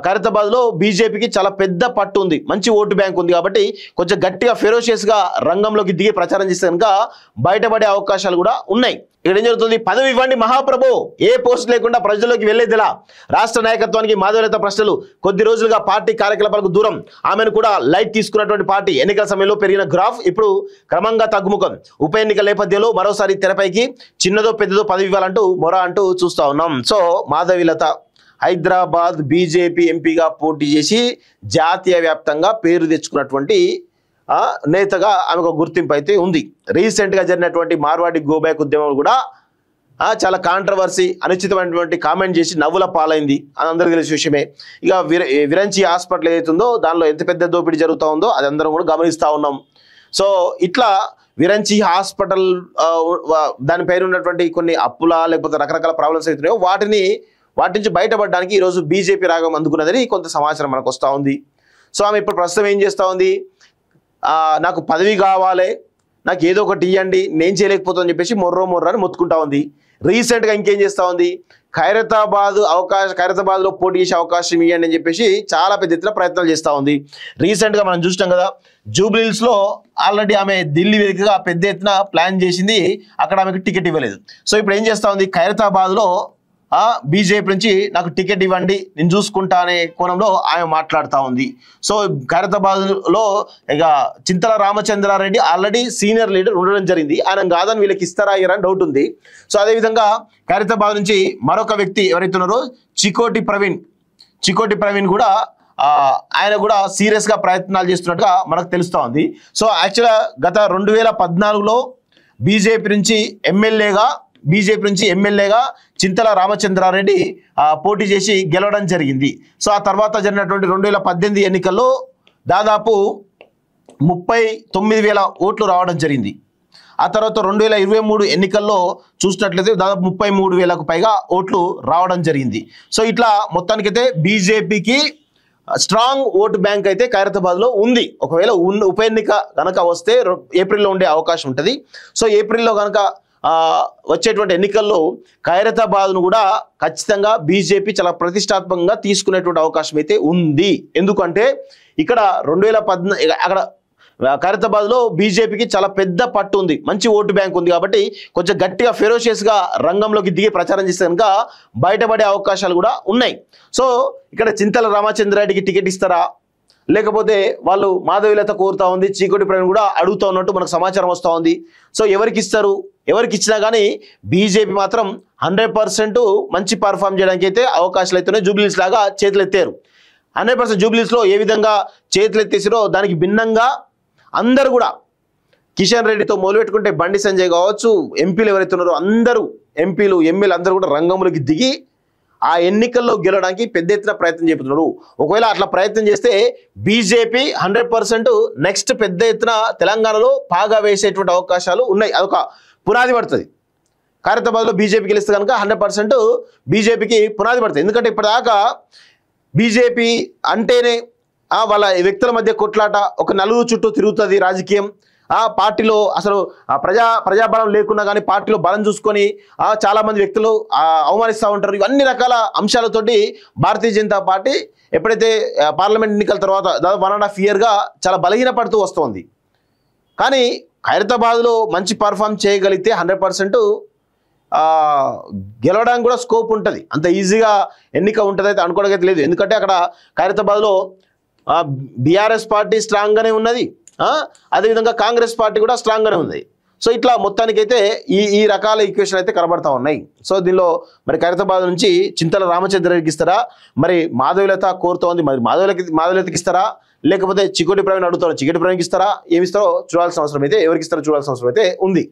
ఖైరతాబాద్ లో బీజేపీకి చాలా పెద్ద పట్టు ఉంది, మంచి ఓటు బ్యాంక్ ఉంది కాబట్టి కొంచెం గట్టిగా ఫెరోషియస్ గా రంగంలోకి దిగి ప్రచారం చేస్తే కనుక బయటపడే అవకాశాలు కూడా ఉన్నాయి. ఇక్కడ ఏం జరుగుతుంది? పదవి ఇవ్వండి మహాప్రభు, ఏ పోస్ట్ లేకుండా ప్రజల్లోకి వెళ్లేదిలా రాష్ట్ర నాయకత్వానికి మాధవలత ప్రశ్నలు. కొద్ది రోజులుగా పార్టీ కార్యకలాపాలకు దూరం, ఆమెను కూడా లైట్ తీసుకున్నటువంటి పార్టీ ఎన్నికల సమయంలో పెరిగిన గ్రాఫ్ ఇప్పుడు క్రమంగా తగ్గుముఖం. ఉప ఎన్నికల నేపథ్యంలో మరోసారి తెరపైకి చిన్నదో పెద్దదో పదవి ఇవ్వాలంటూ మొర అంటూ చూస్తా ఉన్నాం. సో మాధవీలత హైదరాబాద్ బీజేపీ ఎంపీగా పోటీ చేసి జాతీయ వ్యాప్తంగా పేరు తెచ్చుకున్నటువంటి నేతగా ఆమెకు గుర్తింపు అయితే ఉంది. రీసెంట్గా జరిగినటువంటి మార్వాడి గోబ్యాక్ ఉద్యమం కూడా చాలా కాంట్రవర్సీ, అనుచితమైనటువంటి కామెంట్ చేసి నవ్వుల పాలైంది, అది అందరికీ తెలిసిన విషయమే. ఇక విరంచి హాస్పిటల్ ఏదైతుందో దానిలో ఎంత పెద్ద దోపిడీ జరుగుతూ ఉందో అది అందరం కూడా గమనిస్తూ ఉన్నాం. సో ఇట్లా విరంచి హాస్పిటల్ దానిపైన ఉన్నటువంటి కొన్ని అప్పుల లేకపోతే రకరకాల ప్రాబ్లమ్స్ అవుతున్నాయో వాటి నుంచి బయటపడడానికి ఈరోజు బీజేపీ రాగం అందుకున్నదని కొంత సమాచారం మనకు వస్తూ ఉంది. సో ఆమె ఇప్పుడు ప్రస్తుతం ఏం చేస్తూ ఉంది? నాకు పదవి కావాలి, నాకు ఏదో ఒకటి ఇవ్వండి, నేను చేయలేకపోతానని చెప్పేసి మొర్రని మొత్తుకుంటా ఉంది. రీసెంట్గా ఇంకేం చేస్తూ ఉంది? ఖైరతాబాద్లో పోటీ చేసే అవకాశం ఇవ్వండి అని చెప్పేసి చాలా పెద్ద ఎత్తున ప్రయత్నాలు చేస్తూ ఉంది. రీసెంట్గా మనం చూసినాం కదా, జూబ్లీహిల్స్లో ఆల్రెడీ ఆమె ఢిల్లీ వేదికగా పెద్ద ఎత్తున ప్లాన్ చేసింది, అక్కడ ఆమెకు టికెట్ ఇవ్వలేదు. సో ఇప్పుడు ఏం చేస్తూ ఉంది? ఖైరతాబాద్లో బీజేపీ నుంచి నాకు టికెట్ ఇవ్వండి, నేను చూసుకుంటా అనే కోణంలో ఆమె మాట్లాడుతూ ఉంది. సో ఖైరతాబాద్లో ఇక చింతల రామచంద్రారెడ్డి ఆల్రెడీ సీనియర్ లీడర్ ఉండడం జరిగింది, ఆయన కాదని వీళ్ళకి ఇస్తారా అని డౌట్ ఉంది. సో అదేవిధంగా ఖైరతాబాద్ నుంచి మరొక వ్యక్తి ఎవరైతే ఉన్నారో చికోటి ప్రవీణ్ కూడా ఆయన కూడా సీరియస్గా ప్రయత్నాలు చేస్తున్నట్టుగా మనకు తెలుస్తూ ఉంది. సో యాక్చువల్గా గత 2014లో బీజేపీ నుంచి ఎమ్మెల్యేగా చింతల రామచంద్రారెడ్డి పోటీ చేసి గెలవడం జరిగింది. సో ఆ తర్వాత జరిగినటువంటి 2018 ఎన్నికల్లో దాదాపు 39,000 ఓట్లు రావడం జరిగింది. ఆ తర్వాత 2023 ఎన్నికల్లో చూసినట్లయితే దాదాపు 33,000కు పైగా ఓట్లు రావడం జరిగింది. సో ఇట్లా మొత్తానికైతే బీజేపీకి స్ట్రాంగ్ ఓటు బ్యాంక్ అయితే ఖైరతాబాద్లో ఉంది. ఒకవేళ ఉప ఎన్నిక కనుక వస్తే ఏప్రిల్లో ఉండే అవకాశం ఉంటుంది. సో ఏప్రిల్లో కనుక వచ్చేటువంటి ఎన్నికల్లో ఖైరతాబాద్ను కూడా ఖచ్చితంగా బీజేపీ చాలా ప్రతిష్టాత్మకంగా తీసుకునేటువంటి అవకాశం అయితే ఉంది. ఎందుకంటే ఇక్కడ 2014 అక్కడ ఖైరతాబాద్లో బీజేపీకి చాలా పెద్ద పట్టు ఉంది, మంచి ఓటు బ్యాంక్ ఉంది కాబట్టి కొంచెం గట్టిగా ఫెరోషియస్గా రంగంలోకి దిగి ప్రచారం చేస్తే కనుక బయటపడే అవకాశాలు కూడా ఉన్నాయి. సో ఇక్కడ చింతల రామచంద్రారెడ్డికి టికెట్ ఇస్తారా, లేకపోతే వాళ్ళు మాధవీలత కోరుతా ఉంది, చీకటి ప్రవీణ్ కూడా అడుగుతూ ఉన్నట్టు మనకు సమాచారం వస్తూ ఉంది. సో ఎవరికి ఇస్తారు? ఎవరికి ఇచ్చినా కానీ బీజేపీ మాత్రం 100% మంచి పర్ఫామ్ చేయడానికి అయితే అవకాశాలు అయితేనే జూబ్లీహిల్స్ లాగా చేతులు ఎత్తారు. 100% జూబ్లీహిల్స్లో ఏ విధంగా చేతులు ఎత్తేసారో దానికి భిన్నంగా అందరూ కూడా కిషన్ రెడ్డితో మొదలుపెట్టుకుంటే బండి సంజయ్ కావచ్చు, ఎంపీలు ఎవరైతే ఉన్నారో అందరూ ఎంపీలు ఎమ్మెల్యేలు అందరూ కూడా రంగంలోకి దిగి ఆ ఎన్నికల్లో గెలవడానికి పెద్ద ఎత్తున ప్రయత్నం చేస్తున్నారు. ఒకవేళ అట్లా ప్రయత్నం చేస్తే బీజేపీ 100% నెక్స్ట్ పెద్ద ఎత్తున తెలంగాణలో పాగా వేసేటువంటి అవకాశాలు ఉన్నాయి. అదొక పునాది పడుతుంది. ఖైరతాబాద్లో బీజేపీ గెలిస్తే కనుక 100% బీజేపీకి పునాది పడుతుంది. ఎందుకంటే ఇప్పటిదాకా బీజేపీ అంటేనే వాళ్ళ వ్యక్తుల మధ్య కొట్లాట, ఒక నలుగురు చుట్టూ తిరుగుతుంది రాజకీయం. పార్టీలో అసలు ప్రజాబలం లేకున్నా కానీ పార్టీలో బలం చూసుకొని చాలామంది వ్యక్తులు అవమానిస్తూ ఉంటారు. ఇవన్నీ రకాల అంశాలతోటి భారతీయ జనతా పార్టీ ఎప్పుడైతే పార్లమెంట్ ఎన్నికల తర్వాత దాదాపు 1.5 yearగా చాలా బలహీనపడుతూ వస్తుంది. కానీ ఖైరతాబాద్లో మంచి పర్ఫామ్ చేయగలిగితే 100% గెలవడానికి కూడా స్కోప్ ఉంటుంది. అంత ఈజీగా ఎన్నిక ఉంటుంది అయితే అనుకోవడానికి లేదు. ఎందుకంటే అక్కడ ఖైరతాబాద్లో బీఆర్ఎస్ పార్టీ స్ట్రాంగ్గానే ఉన్నది, అదేవిధంగా కాంగ్రెస్ పార్టీ కూడా స్ట్రాంగ్గానే ఉంది. సో ఇట్లా మొత్తానికైతే ఈ రకాల ఈక్వేషన్ అయితే కనబడతా ఉన్నాయి. సో దీనిలో మరి ఖైరతాబాద్ నుంచి చింతల రామచంద్రారెడ్డికి ఇస్తారా, మరి మాధవీలత కోరుతోంది, మరి మాధవీలతకి ఇస్తారా, లేకపోతే చికోటి ప్రవీణ్ అడుగుతారో చికోటి ప్రవీణ్కి ఇస్తారా, ఏమిస్తారో చూడాల్సిన అవసరం అయితే, ఎవరికి ఇస్తారో చూడాల్సిన అవసరం అయితే ఉంది.